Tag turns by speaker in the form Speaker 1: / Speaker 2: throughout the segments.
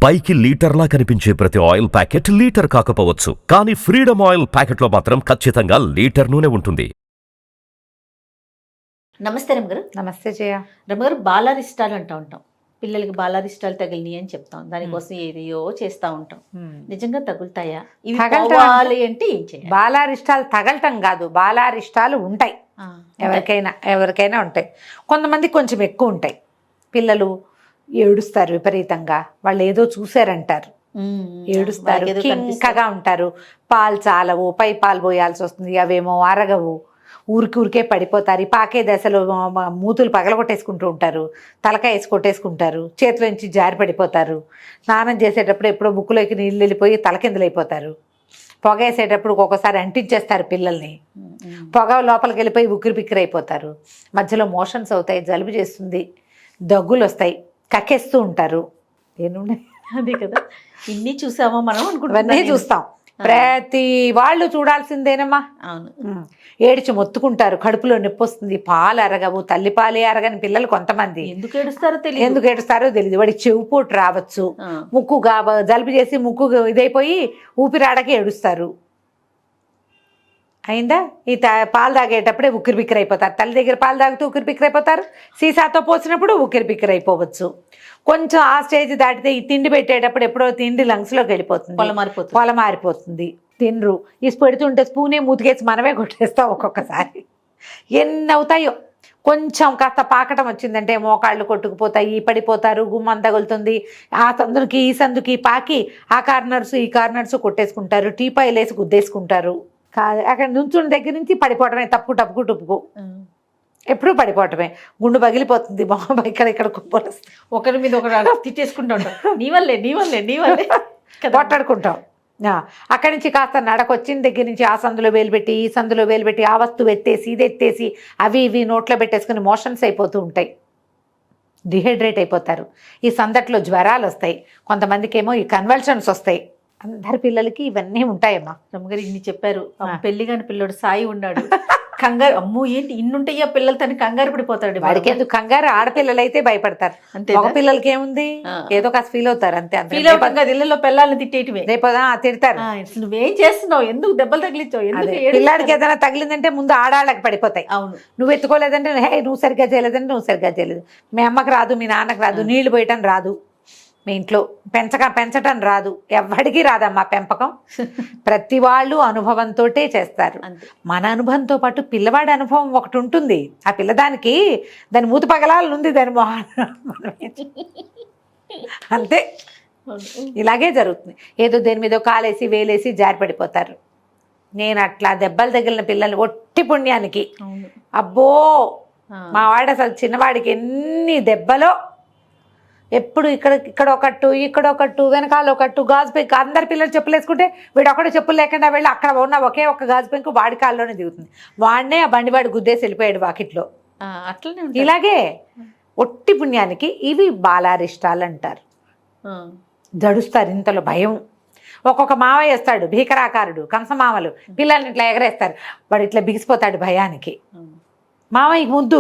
Speaker 1: పైకి లీటర్లా కనిపించే ప్రతి ఆయిల్ ప్యాకెట్ లీటర్ కాకపోవచ్చు, కానీ ఫ్రీడమ్ ఆయిల్ ప్యాకెట్లో మాత్రం ఖచ్చితంగా లీటర్ నూనె ఉంటుంది.
Speaker 2: నమస్తే రమ్మగారు.
Speaker 3: నమస్తే జయ.
Speaker 2: రమ్మగారు, బాలారిష్టాలు అంటూ ఉంటాం. పిల్లలకి బాలారిష్టాలు తగిలినాయి అని చెప్తాం. దానికోసం ఏదో చేస్తూ ఉంటాం. నిజంగా తగులుతాయా? ఇవి పోవాలి అంటే ఏం చేయాలి?
Speaker 3: బాలారిష్టాలు తగలటం కాదు, బాలారిష్టాలు ఉంటాయి. ఎవరికైనా ఉంటాయి. కొంతమంది కొంచెం ఎక్కువ ఉంటాయి. పిల్లలు ఏడుస్తారు విపరీతంగా, వాళ్ళు ఏదో చూసారంటారు, ఏడుస్తారు, కింకగా ఉంటారు, పాలు చాలవు, పై పాలు పోయాల్సి వస్తుంది, అవేమో అరగవు, ఊరికే పడిపోతారు. ఈ పాకే దశలో మూతులు పగలగొట్టేసుకుంటూ ఉంటారు, తలకాయ వేసి కొట్టేసుకుంటారు, చేతిలో నుంచి జారి పడిపోతారు, స్నానం చేసేటప్పుడు ఎప్పుడో ముక్కులోకి నీళ్ళు వెళ్ళిపోయి తలకిందులైపోతారు, పొగ వేసేటప్పుడు ఒక్కొక్కసారి అంటించేస్తారు పిల్లల్ని, పొగ లోపలికి వెళ్ళిపోయి ఉక్కిరి బిక్కిరి అయిపోతారు, మధ్యలో మోషన్స్ అవుతాయి, జలుబు చేస్తుంది, దగ్గులు వస్తాయి, కక్కేస్తూ ఉంటారు. ఏమున్నాయి
Speaker 2: అదే కదా, ఇన్ని చూసామా మనం
Speaker 3: అనుకుంటున్నా. చూస్తాం, ప్రతి వాళ్ళు చూడాల్సిందేనమ్మా.
Speaker 2: అవును.
Speaker 3: ఏడిచి మొత్తుకుంటారు, కడుపులో నొప్పి వస్తుంది, పాలు అరగవు, తల్లి పాలే అరగని పిల్లలు కొంతమంది.
Speaker 2: ఎందుకు ఏడుస్తారో తెలియదు. వాడికి చెవుపోటు రావచ్చు, ముక్కు జలుబు చేసి ముక్కు ఇదైపోయి ఊపిరాడకి ఏడుస్తారు. అయిందా? ఈ పాలు తాగేటప్పుడే ఉక్కిరి బిక్కిరి అయిపోతారు. తల్లి దగ్గర పాలు తాగుతూ ఉక్కిరి బిక్కిరి అయిపోతారు, సీసాతో పోసినప్పుడు ఉక్కిరి బిక్కిరి అయిపోవచ్చు. కొంచెం ఆ స్టేజ్ దాటితే ఈ తిండి పెట్టేటప్పుడు ఎప్పుడో తిండి లంగ్స్లోకి వెళ్ళిపోతుంది, పొల మారిపోతుంది, తినరు. ఈ పెడుతుంటే స్పూనే మూతికేసి మనమే కొట్టేస్తాం ఒక్కొక్కసారి. ఎన్ని అవుతాయో. కొంచెం కాస్త పాకటం వచ్చిందంటే మోకాళ్ళు కొట్టుకుపోతాయి, పడిపోతారు, గుమ్మం తగులుతుంది, ఆ సందుకి ఈ సందుకి పాకి ఆ కార్నర్స్ ఈ కార్నర్స్ కొట్టేసుకుంటారు, టీపాయిలు వేసి గుద్దేసుకుంటారు. అక్కడ నుంచున్న దగ్గర నుంచి పడిపోవటమే, తప్పుకు టుప్పుకు, ఎప్పుడు పడిపోవటమే. గుండు పగిలిపోతుంది, మొహం ఇక్కడ కుప్పలు, ఒకరి మీద ఒకరు తిట్టేసుకుంటూ ఉంటాం, నీ వల్లే
Speaker 3: కొట్టాడుకుంటాం. అక్కడి నుంచి కాస్త నడకొచ్చిన దగ్గర నుంచి ఆ సందులో వేలు పెట్టి ఈ సందులో వేలు పెట్టి ఆ వస్తువు ఎత్తేసి ఇది ఎత్తేసి అవి ఇవి నోట్లో పెట్టేసుకుని మోషన్స్ అయిపోతూ ఉంటాయి, డిహైడ్రేట్ అయిపోతారు. ఈ సందట్లో జ్వరాలు వస్తాయి, కొంతమందికి ఏమో ఈ కన్వల్షన్స్ వస్తాయి. అందరి పిల్లలకి ఇవన్నీ ఉంటాయమ్మా.
Speaker 2: రమ్మగారు ఇన్ని చెప్పారు. పెళ్లి కాని పిల్లడు సాయి ఉన్నాడు, కంగారు, అమ్మో ఏంటి ఇన్నుంటాయా పిల్లలు, తను కంగారు పడిపోతాడు.
Speaker 3: వాడికి ఎందుకు కంగారు? ఆడపిల్లలు అయితే భయపడతారు, మగ పిల్లలకి ఏముంది, ఏదో కాస్త ఫీల్ అవుతారు అంతే.
Speaker 2: ఇళ్లలో పిల్లల్ని తిట్టేటివే,
Speaker 3: రేపు తిడతారు,
Speaker 2: నువ్వేం చేస్తున్నావు, ఎందుకు దెబ్బలు తగిలించావు,
Speaker 3: పిల్లాడికి ఏదైనా తగిలిందంటే ముందు ఆడాళ్ళకి పడిపోతాయి.
Speaker 2: అవును,
Speaker 3: నువ్వు ఎత్తుకోలేదంటే హే నువ్వు సరిగ్గా చేయలేదంటే నువ్వు సరిగ్గా చేయలేదు, మీ అమ్మకి రాదు, మీ నాన్నకి రాదు, నీళ్లు పోయటం రాదు, మీ ఇంట్లో పెంచటం రాదు, ఎవరికి రాదమ్మా పెంపకం. ప్రతి వాళ్ళు అనుభవంతో చేస్తారు. మన అనుభవంతో పాటు పిల్లవాడి అనుభవం ఒకటి ఉంటుంది. ఆ పిల్లదానికి దాని మూతి పగలాలనుంది, దాని అంతే. ఇలాగే జరుగుతుంది. ఏదో దేని మీద కాలేసి వేలేసి జారి పడిపోతారు. నేను అట్లా దెబ్బలు తగిలిన పిల్లల్ని ఒట్టి పుణ్యానికి, అబ్బో మా వాడు అసలు చిన్నవాడికి ఎన్ని దెబ్బలో, ఎప్పుడు ఇక్కడ ఒకట్టు వెనకాల ఒకట్టు గాజు పెంకు. అందరి పిల్లలు చెప్పులు వేసుకుంటే వీడు ఒకటి చెప్పులు లేకుండా వెళ్ళి అక్కడ ఉన్న ఒకే ఒక గాజు పెంకు వాడి కాల్లోనే దిగుతుంది. వాడినే ఆ బండివాడు గుద్దేసి వెళ్ళిపోయాడు వాకిట్లో.
Speaker 2: అట్లనే
Speaker 3: ఇలాగే ఒట్టి పుణ్యానికి ఇవి బాలారిష్టాలు అంటారు. జడుస్తారు ఇంతలో భయం. ఒక్కొక్క మావయ్య వేస్తాడు భీకరాకారుడు, కంసమామలు, పిల్లల్ని ఇట్లా ఎగరేస్తారు, వాడు ఇట్లా బిగిసిపోతాడు భయానికి. మామయ్యకి ముద్దు,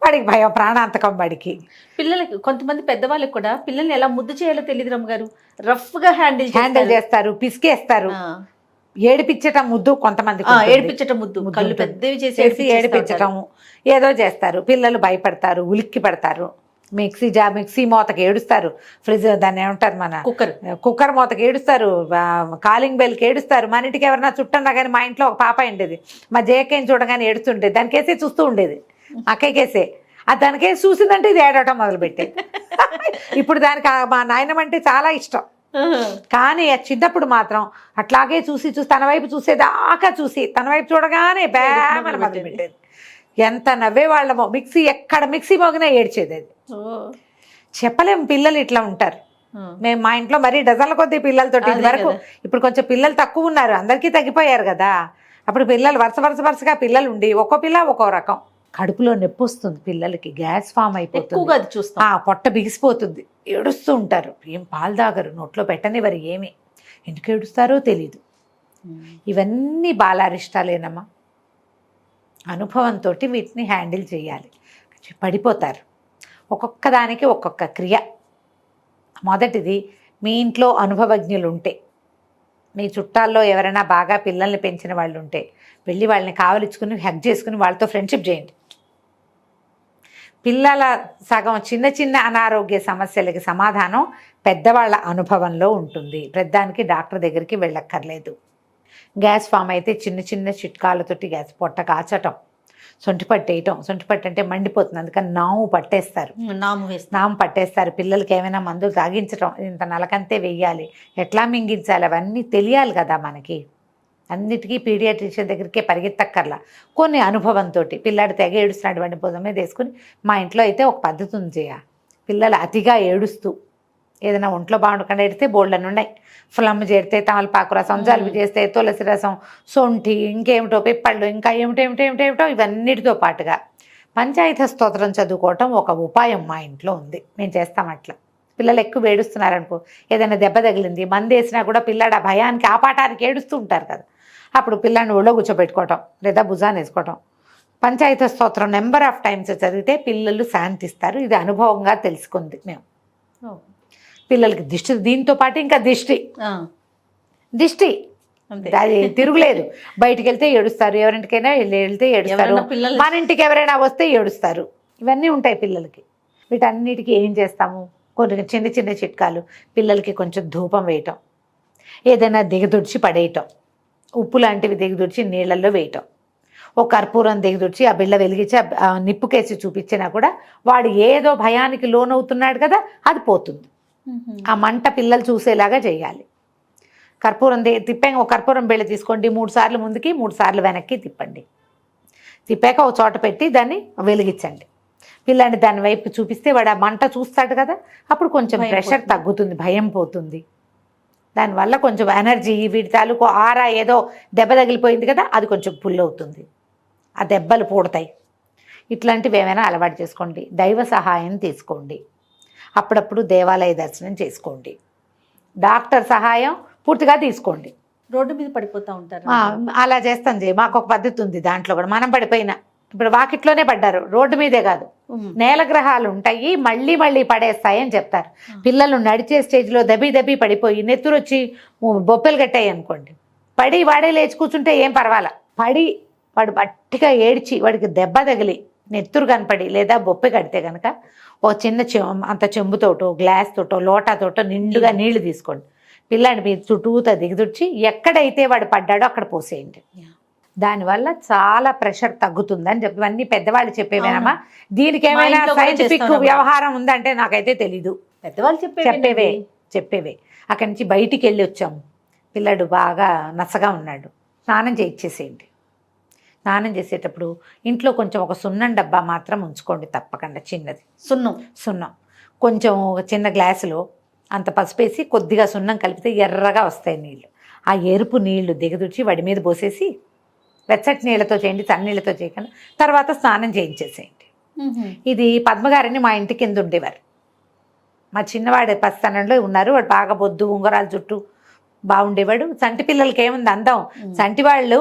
Speaker 3: వాడికి భయం, ప్రాణాంతకం వాడికి.
Speaker 2: పిల్లలకి కొంతమంది పెద్దవాళ్ళకి కూడా పిల్లల్ని ఎలా ముద్దు చేయాలో తెలియదు రమ్మగారు, రఫ్ గా హ్యాండిల్
Speaker 3: చేస్తారు, పిసికేస్తారు. ఏడిపించటం ముద్దు, కొంతమంది
Speaker 2: ఏడిపించటం ముద్దు, కళ్ళు పెద్దవి చేసి
Speaker 3: ఏడిపించటం ఏదో చేస్తారు. పిల్లలు భయపడతారు, ఉలిక్కి పడతారు. మిక్సీ మూతకి ఏడుస్తారు, ఫ్రిడ్జ్ దాన్ని ఏమంటారు మన కుక్కర్ మూతకి ఏడుస్తారు, కాలింగ్ బెల్కి ఏడుస్తారు. మన ఇంటికి ఎవరన్నా చుట్టన్నా కానీ, మా ఇంట్లో ఒక పాప ఉండేది, మా జేకేని చూడగానే ఏడుస్తుండేది, దానికేసే చూస్తూ ఉండేది, అక్కకేసే. అది దానికేసి చూసిందంటే ఇది ఏడవటం మొదలుపెట్టేది. ఇప్పుడు దానికి మా నాయనమంటే చాలా ఇష్టం, కానీ చిన్నప్పుడు మాత్రం అట్లాగే చూసి తన వైపు చూసేదాకా చూసి తన వైపు చూడగానే బేమని మొదలుపెట్టేది. ఎంత నవ్వేవాళ్ళమో. ఎక్కడ మిక్సీ మోగినా ఏడ్చేది. అది చెప్పలేము, పిల్లలు ఇట్లా ఉంటారు. మేము మా ఇంట్లో మరీ డజన్ల కొద్దీ పిల్లలతో వరకు, ఇప్పుడు కొంచెం పిల్లలు తక్కువ ఉన్నారు, అందరికీ తగ్గిపోయారు కదా. అప్పుడు పిల్లలు వరుసగా పిల్లలు ఉండి ఒక్కో పిల్ల ఒక్కో రకం. కడుపులో నొప్పి వస్తుంది పిల్లలకి, గ్యాస్ ఫామ్ అయిపోతుంది, పొట్ట బిగిసిపోతుంది, ఏడుస్తూ ఉంటారు. ఏం పాలు తాగరు, నోట్లో పెట్టనివ్వరు, ఏమి ఎందుకు ఏడుస్తారో తెలీదు. ఇవన్నీ బాలారిష్టాలేనమ్మా. అనుభవంతో వీటిని హ్యాండిల్ చేయాలి. పడిపోతారు, ఒక్కొక్క దానికి ఒక్కొక్క క్రియ. మొదటిది మీ ఇంట్లో అనుభవజ్ఞులు ఉంటే, మీ చుట్టాల్లో ఎవరైనా బాగా పిల్లల్ని పెంచిన వాళ్ళు ఉంటే వెళ్ళి వాళ్ళని కావలించుకుని హగ్ చేసుకుని వాళ్ళతో ఫ్రెండ్షిప్ చేయండి. పిల్లల సగం చిన్న చిన్న అనారోగ్య సమస్యలకి సమాధానం పెద్దవాళ్ళ అనుభవంలో ఉంటుంది. పెద్దానికి డాక్టర్ దగ్గరికి వెళ్ళక్కర్లేదు. గ్యాస్ ఫామ్ అయితే చిన్న చిన్న చిట్కాలతోటి గ్యాస్ పొట్ట కాచటం, సొంటి పట్టేయటం. సొంటి పట్టు అంటే మండిపోతుంది, అందుకని నాము పట్టేస్తారు, నాము పట్టేస్తారు. పిల్లలకి ఏమైనా మందులు తాగించటం, ఇంత నలకంతే వెయ్యాలి, ఎట్లా మింగించాలి అవన్నీ తెలియాలి కదా మనకి. అన్నిటికీ పీడియాట్రిషియన్ దగ్గరికే పరిగెత్తక్కర్లా. కొన్ని అనుభవంతో పిల్లాడు తెగ ఏడుస్తున్నాడు వాడిని భుజం మీద వేసుకుని, మా ఇంట్లో అయితే ఒక పద్ధతి ఉంది చేయ, పిల్లలు అతిగా ఏడుస్తూ ఏదైనా ఒంట్లో బాగుండకుండా ఎడితే బోల్డని ఉన్నాయి. ఫ్లమ్ చేరితే తమలపాకు రసం, జలుబు చేస్తే తులసి రసం, సొంఠి, ఇంకేమిటో పిప్పళ్ళు, ఇంకా ఏమిటో ఇవన్నిటితో పాటుగా పంచాయత స్తోత్రం చదువుకోవటం ఒక ఉపాయం మా ఇంట్లో ఉంది. మేము చేస్తాం అట్లా. పిల్లలు ఎక్కువ ఏడుస్తున్నారనుకో, ఏదైనా దెబ్బ తగిలింది, మందు వేసినా కూడా పిల్లాడు ఆ భయానికి ఆ పాఠానికి ఏడుస్తూ ఉంటారు కదా, అప్పుడు పిల్లాడిని ఒళ్ళో కూర్చోబెట్టుకోవటం లేదా భుజాన్ని వేసుకోవటం, పంచాయత స్తోత్రం నెంబర్ ఆఫ్ టైమ్స్ చదివితే పిల్లలు శాంతిస్తారు. ఇది అనుభవంగా తెలుసుకుంది మేము. పిల్లలకి దిష్టి, దీంతో పాటు ఇంకా దిష్టి అది తిరుగులేదు. బయటికి వెళ్తే ఏడుస్తారు, ఎవరింటికైనా వెళ్తే ఏడుస్తారు, మన ఇంటికి ఎవరైనా వస్తే ఏడుస్తారు. ఇవన్నీ ఉంటాయి పిల్లలకి. వీటన్నిటికీ ఏం చేస్తాము, కొన్ని చిన్న చిన్న చిట్కాలు. పిల్లలకి కొంచెం ధూపం వేయటం, ఏదైనా దిగదుడిచి పడేయటం, ఉప్పు లాంటివి దిగదుడిచి నీళ్ళల్లో వేయటం, ఓ కర్పూరం దిగదుడిచి ఆ బిళ్ళ వెలిగించి ఆ నిప్పుకేసి చూపించినా కూడా వాడు ఏదో భయానికి లోనవుతున్నాడు కదా, అది పోతుంది. ఆ మంట పిల్లలు చూసేలాగా చేయాలి. కర్పూరం ఒక కర్పూరం బిళ్ళ తీసుకోండి, 3 సార్లు ముందుకి 3 సార్లు వెనక్కి తిప్పండి. తిప్పాక ఒక చోట పెట్టి దాన్ని వెలిగించండి. పిల్లాన్ని దాని వైపు చూపిస్తే వాడు ఆ మంట చూస్తాడు కదా, అప్పుడు కొంచెం ప్రెషర్ తగ్గుతుంది, భయం పోతుంది. దానివల్ల కొంచెం ఎనర్జీ, వీటి తాలూకు ఆరా ఏదో దెబ్బ తగిలిపోయింది కదా, అది కొంచెం పుల్ అవుతుంది, ఆ దెబ్బలు పూడతాయి. ఇట్లాంటివి ఏమైనా అలవాటు చేసుకోండి. దైవ సహాయం తీసుకోండి. అప్పుడప్పుడు దేవాలయ దర్శనం చేసుకోండి. డాక్టర్ సహాయం పూర్తిగా తీసుకోండి.
Speaker 2: రోడ్డు మీద పడిపోతూ ఉంటారు,
Speaker 3: అలా చేస్తాం జే. మాకు ఒక పద్ధతి ఉంది దాంట్లో కూడా. మనం పడిపోయినా, ఇప్పుడు వాకిట్లోనే పడ్డారు, రోడ్డు మీదే కాదు, నేల గ్రహాలు ఉంటాయి, మళ్ళీ మళ్ళీ పడేస్తాయని చెప్తారు. పిల్లలు నడిచే స్టేజ్లో దబి పడిపోయి నెత్తురొచ్చి బొప్పెలు కట్టాయి అనుకోండి, పడి వాడే లేచి కూర్చుంటే ఏం పర్వాలా. పడి వాడు గట్టిగా ఏడ్చి వాడికి దెబ్బ తగిలి నెత్తురు కనపడి లేదా బొప్పి కడితే కనుక ఒక చిన్న అంత చెంబుతోటో గ్లాస్ తోటో లోటాతోటో నిండుగా నీళ్లు తీసుకోండి, పిల్లాడి మీద చుట్టూతా దిగదుర్చి ఎక్కడైతే వాడు పడ్డాడో అక్కడ పోసేయండి. దానివల్ల చాలా ప్రెషర్ తగ్గుతుందని చెప్పి ఇవన్నీ పెద్దవాళ్ళు చెప్పేవేనమ్మా. దీనికి ఏమైనా సైంటిఫిక్ వ్యవహారం ఉందంటే నాకైతే తెలీదు.
Speaker 2: పెద్దవాళ్ళు
Speaker 3: చెప్పేవే. అక్కడి నుంచి బయటికి వెళ్ళి వచ్చాము, పిల్లాడు బాగా నచ్చగా ఉన్నాడు, స్నానం చేయించేసేయండి. స్నానం చేసేటప్పుడు ఇంట్లో కొంచెం ఒక సున్నం డబ్బా మాత్రం ఉంచుకోండి తప్పకుండా, చిన్నది సున్నం కొంచెం ఒక చిన్న గ్లాసులో అంత పసుపేసి కొద్దిగా సున్నం కలిపితే ఎర్రగా వస్తాయి నీళ్ళు. ఆ ఎరుపు నీళ్లు దిగదుర్చి వాడి మీద పోసేసి వెచ్చటి నీళ్ళతో చేయండి, చన్నీళ్ళతో చేయకుండా, తర్వాత స్నానం చేయించేసేయండి. ఇది పద్మగారిని మా ఇంటి కింద ఉండేవారు. మా చిన్నవాడు పసితనంలో ఉన్నారు, వాడు బాగా బొద్దు ఉంగరాల చుట్టూ బాగుండేవాడు. చంటి పిల్లలకి ఏముంది అందం, చంటి వాళ్ళు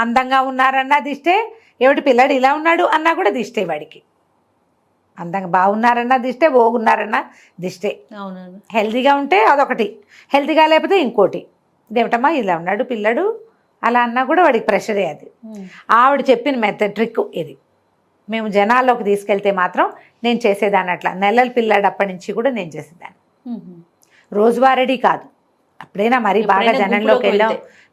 Speaker 3: అందంగా ఉన్నారన్నా దిష్టే, ఏమిటి పిల్లాడు ఇలా ఉన్నాడు అన్నా కూడా దిష్టే. వాడికి అందంగా బాగున్నారన్నా దిష్టే, బాగున్నారన్నా దిష్టే. హెల్తీగా ఉంటే అదొకటి, హెల్తీగా లేకపోతే ఇంకోటి. ఇదేమిటమ్మా ఇలా ఉన్నాడు పిల్లడు అలా అన్నా కూడా వాడికి ప్రెషరే. అది ఆవిడ చెప్పిన ట్రిక్ ఇది. మేము జనాల్లోకి తీసుకెళ్తే మాత్రం నేను చేసేదాన్ని అట్లా. నెలల పిల్లాడు అప్పటి నుంచి కూడా నేను చేసేదాన్ని. రోజువారీ కాదు, అప్పుడైనా మరీ బాగా జనంలోకి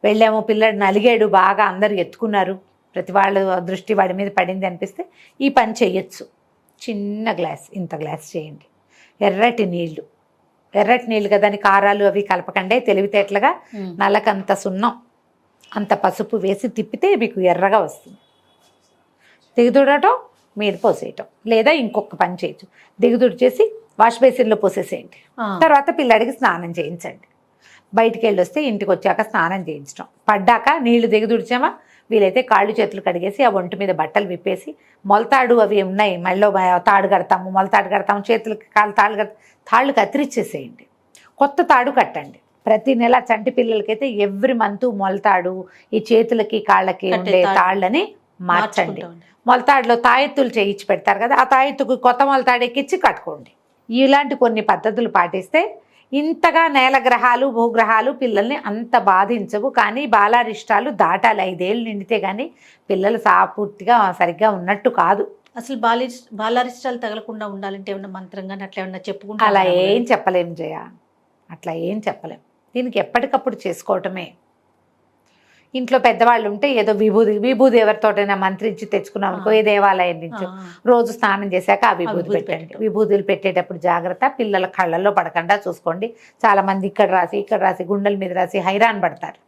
Speaker 3: వెళ్ళాము, పిల్లాడు నలిగాడు, బాగా అందరు ఎత్తుకున్నారు, ప్రతి వాళ్ళ దృష్టి వాడి మీద పడింది అనిపిస్తే ఈ పని చెయ్యొచ్చు. చిన్న గ్లాస్, ఇంత గ్లాస్ చేయండి, ఎర్రటి నీళ్ళు కదా అని కారాలు అవి కలపకండే, తెలివితేటలుగా నల్లకంత సున్నం అంత పసుపు వేసి తిప్పితే మీకు ఎర్రగా వస్తుంది. దిగుదుడటం మీద పోసేయటం, లేదా ఇంకొక పని చేయొచ్చు, దిగుదుడు చేసి వాష్ బేసిన్లో పోసేసేయండి. తర్వాత పిల్లాడికి స్నానం చేయించండి. బయటికి వెళ్ళి వస్తే ఇంటికి వచ్చాక స్నానం చేయించడం. పడ్డాక నీళ్లు దిగదుడిచామా, వీలైతే కాళ్ళు చేతులు కడిగేసి ఆ ఒంటి మీద విప్పేసి, మొలతాడు అవి ఉన్నాయి మళ్ళీ తాడు కడతాము, మొలతాడు కడతాము, చేతులకి తాళ్ళు కత్తిరించేసేయండి, కొత్త తాడు కట్టండి. ప్రతి నెల చంటి పిల్లలకైతే ఎవ్రీ మంత్ మొలతాడు ఈ చేతులకి కాళ్ళకి ఉండే తాళ్ళని మార్చండి. మొలతాడులో తాయెత్తులు చేయించి పెడతారు కదా, ఆ తాయెత్తుకు కొత్త మొలతాడు ఎక్కించి కట్టుకోండి. ఇలాంటి కొన్ని పద్ధతులు పాటిస్తే
Speaker 2: ఇంతగా నేల గ్రహాలు భూగ్రహాలు పిల్లల్ని అంత బాధించవు, కానీ బాలారిష్టాలు దాటాలి. 5 ఏళ్ళు నిండితే కానీ పిల్లలు పూర్తిగా సరిగ్గా ఉన్నట్టు కాదు.
Speaker 3: అసలు బాలారిష్టాలు తగలకుండా ఉండాలంటే ఏమన్నా మంత్రం కానీ అట్లా ఏమన్నా చెప్పుకుంటా
Speaker 2: అలా ఏం చెప్పలేం జయ, అట్లా ఏం చెప్పలేం. దీనికి ఎప్పటికప్పుడు చేసుకోవటమే. ఇంట్లో పెద్దవాళ్ళు ఉంటే ఏదో విభూది ఎవరితోటైనా మంత్రించి తెచ్చుకున్నాం అనుకో, ఏ దేవాలయం నుంచి రోజు స్నానం చేశాక ఆ విభూది పెట్టండి. విభూతులు పెట్టేటప్పుడు జాగ్రత్త, పిల్లల కళ్ళల్లో పడకుండా చూసుకోండి. చాలా మంది ఇక్కడ రాసి గుండెల మీద రాసి హైరాన్ పడతారు.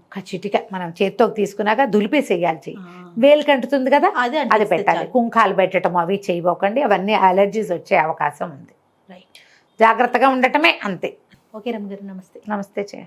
Speaker 2: ఒక చిటిక మనం చేత్తోకి తీసుకున్నాక దులిపేసేయాలి. చెయ్యి వేలు కంటుతుంది కదా, అది పెట్టాలి. కుంకాలు పెట్టడం అవి చేయబోకండి, అవన్నీ అలర్జీస్ వచ్చే అవకాశం ఉంది. జాగ్రత్తగా ఉండటమే అంతే.
Speaker 3: ఓకే రమ్య గారు, నమస్తే.
Speaker 2: నమస్తే జయ.